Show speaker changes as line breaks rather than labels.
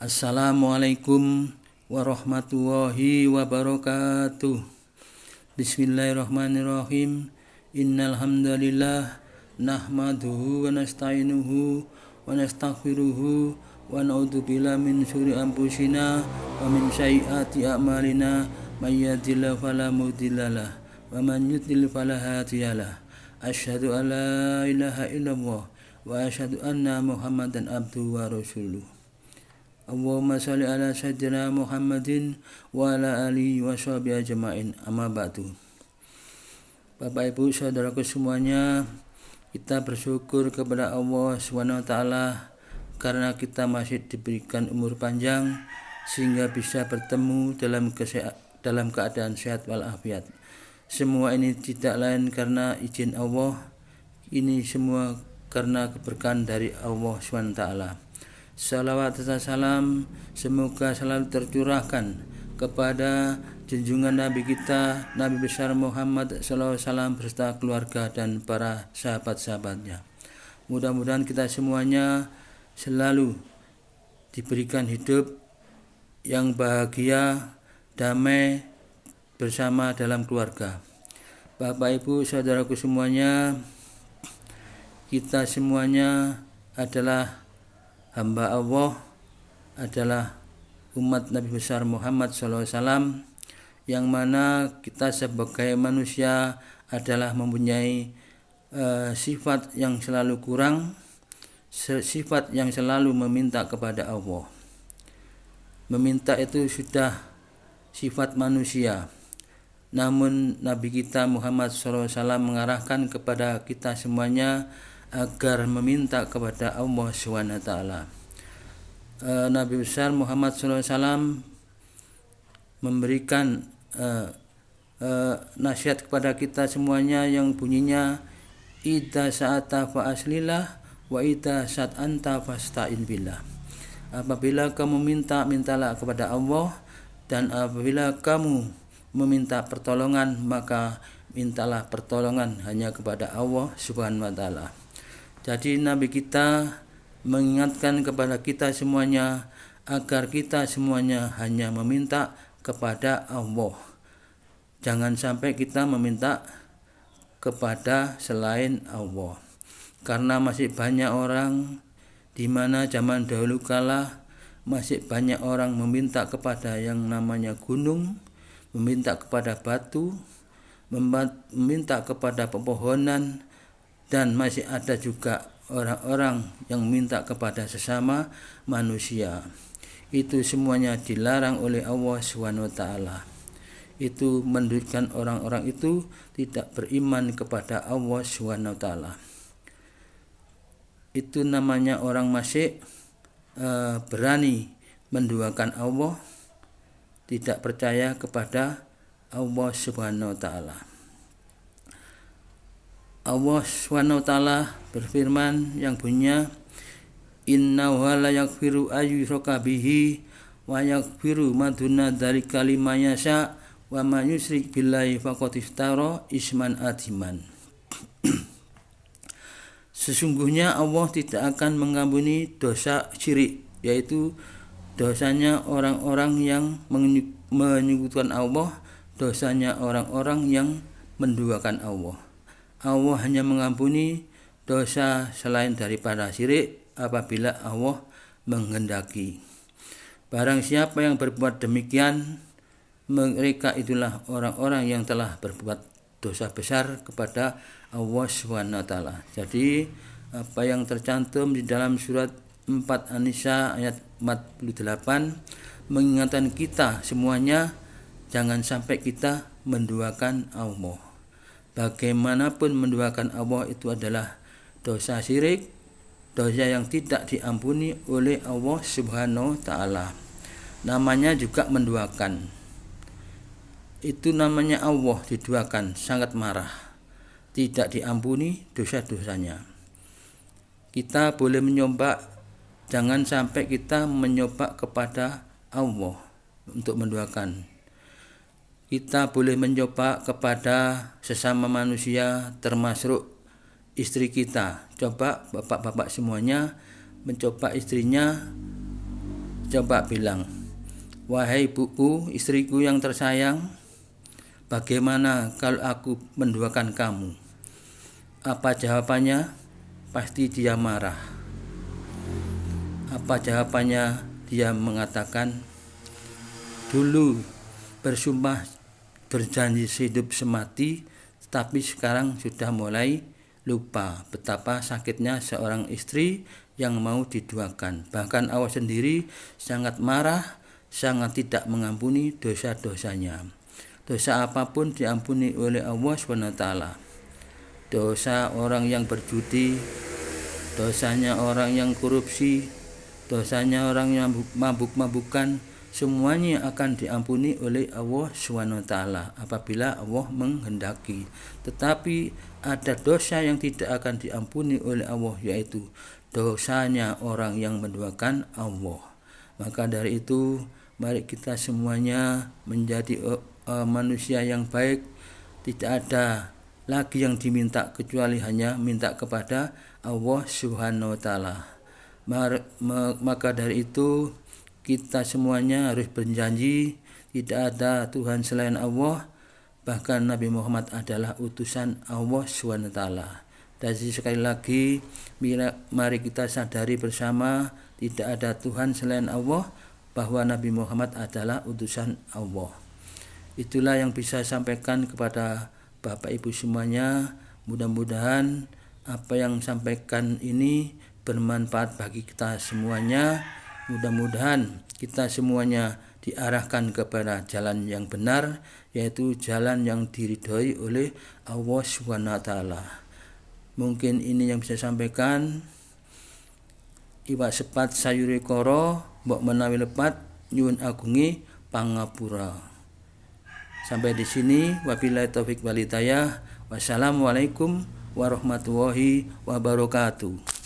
Assalamualaikum warahmatullahi wabarakatuh. Bismillahirrahmanirrahim. Innal hamdalillah nahmaduhu wa nasta'inuhu wa nastaghfiruhu wa na'udzu billahi min syururi anfusina wa min sayyiati a'malina may yahdihillahu fala mudhillalah wa man yudlil fala hadiyalah. Asyhadu an la ilaha illallah wa asyhadu anna Muhammadan abduhu wa rasuluh. Allahumma sholli ala sayyidina Muhammadin wa ala alihi wa sahbihi ajma'in. Amma ba'du. Bapak Ibu saudaraku semuanya, kita bersyukur kepada Allah SWT karena kita masih diberikan umur panjang sehingga bisa bertemu dalam keadaan sehat walafiat. Semua ini tidak lain karena izin Allah. Ini semua karena keberkahan dari Allah SWT. Salawat serta salam semoga selalu tercurahkan kepada junjungan Nabi kita, Nabi besar Muhammad SAW beserta keluarga dan para sahabat-sahabatnya. Mudah-mudahan kita semuanya selalu diberikan hidup yang bahagia, damai bersama dalam keluarga. Bapak Ibu saudaraku semuanya, kita semuanya adalah hamba Allah, adalah umat Nabi besar Muhammad SAW, yang mana kita sebagai manusia adalah mempunyai sifat yang selalu kurang, sifat yang selalu meminta kepada Allah. Meminta itu sudah sifat manusia, namun Nabi kita Muhammad SAW mengarahkan kepada kita semuanya agar meminta kepada Allah SWT. Nabi besar Muhammad SAW memberikan nasihat kepada kita semuanya yang bunyinya, idza sa'ata fa aslilah wa idza sa'anta fasta'in billah. Apabila kamu minta, mintalah kepada Allah, dan apabila kamu meminta pertolongan, maka mintalah pertolongan hanya kepada Allah Subhanahu wa taala. Jadi Nabi kita mengingatkan kepada kita semuanya agar kita semuanya hanya meminta kepada Allah. Jangan sampai kita meminta kepada selain Allah. Karena masih banyak orang, di mana zaman dahulu kala masih banyak orang meminta kepada yang namanya gunung, meminta kepada batu, meminta kepada pepohonan, dan masih ada juga orang-orang yang minta kepada sesama manusia. Itu semuanya dilarang oleh Allah SWT. Itu menunjukkan orang-orang itu tidak beriman kepada Allah SWT. Itu namanya orang masih berani menduakan Allah, tidak percaya kepada Allah SWT. Allah SWT berfirman yang bunyinya, innahu la yaghfiru ayyushraka bihi wa yaghfiru ma duna dzalika liman yasha wa man yusyrik billahi faqad iftara isman atiman. Sesungguhnya Allah tidak akan mengampuni dosa syirik, yaitu dosanya orang-orang yang menyekutukan Allah, dosanya orang-orang yang menduakan Allah. Allah hanya mengampuni dosa selain daripada syirik apabila Allah menghendaki. Barang siapa yang berbuat demikian, mereka itulah orang-orang yang telah berbuat dosa besar kepada Allah SWT. Jadi apa yang tercantum di dalam surat 4 An-Nisa ayat 48 mengingatkan kita semuanya jangan sampai kita menduakan Allah. Bagaimanapun menduakan Allah itu adalah dosa syirik, dosa yang tidak diampuni oleh Allah Subhanahu wa taala. Namanya juga menduakan. Itu namanya Allah diduakan, sangat marah. Tidak diampuni dosa-dosanya. Kita boleh menyombak, jangan sampai kita menyombak kepada Allah untuk menduakan. Kita boleh mencoba kepada sesama manusia termasuk istri kita. Coba bapak-bapak semuanya mencoba istrinya Coba bilang, wahai ibuku, istriku yang tersayang, bagaimana kalau aku menduakan kamu? Apa jawabannya? Pasti dia marah. Apa jawabannya? Dia mengatakan, dulu bersumpah berjanji hidup semati, tapi sekarang sudah mulai lupa betapa sakitnya seorang istri yang mau diduakan. Bahkan Allah sendiri sangat marah, sangat tidak mengampuni dosa-dosanya. Dosa apapun diampuni oleh Allah SWT. Dosa orang yang berjudi, dosanya orang yang korupsi, dosanya orang yang mabuk-mabukan, semuanya akan diampuni oleh Allah SWT apabila Allah menghendaki. Tetapi ada dosa yang tidak akan diampuni oleh Allah, yaitu dosanya orang yang menduakan Allah. Maka dari itu, mari kita semuanya menjadi manusia yang baik. Tidak ada lagi yang diminta kecuali hanya minta kepada Allah Subhanahu wa taala. Maka dari itu kita semuanya harus berjanji tidak ada Tuhan selain Allah, bahkan Nabi Muhammad adalah utusan Allah SWT. Jadi sekali lagi, mari kita sadari bersama tidak ada Tuhan selain Allah, bahwa Nabi Muhammad adalah utusan Allah. Itulah yang bisa saya sampaikan kepada Bapak Ibu semuanya. Mudah-mudahan apa yang sampaikan ini bermanfaat bagi kita semuanya. Mudah-mudahan kita semuanya diarahkan kepada jalan yang benar, yaitu jalan yang diridhoi oleh Allah SWT. Mungkin ini yang bisa saya sampaikan. Iwak sepat sayuri koro, mbok menawi lepat, nyuwun agungi pangapura. Sampai di sini, wabillahi taufik wal hidayah. Wassalamualaikum warahmatullahi wabarakatuh.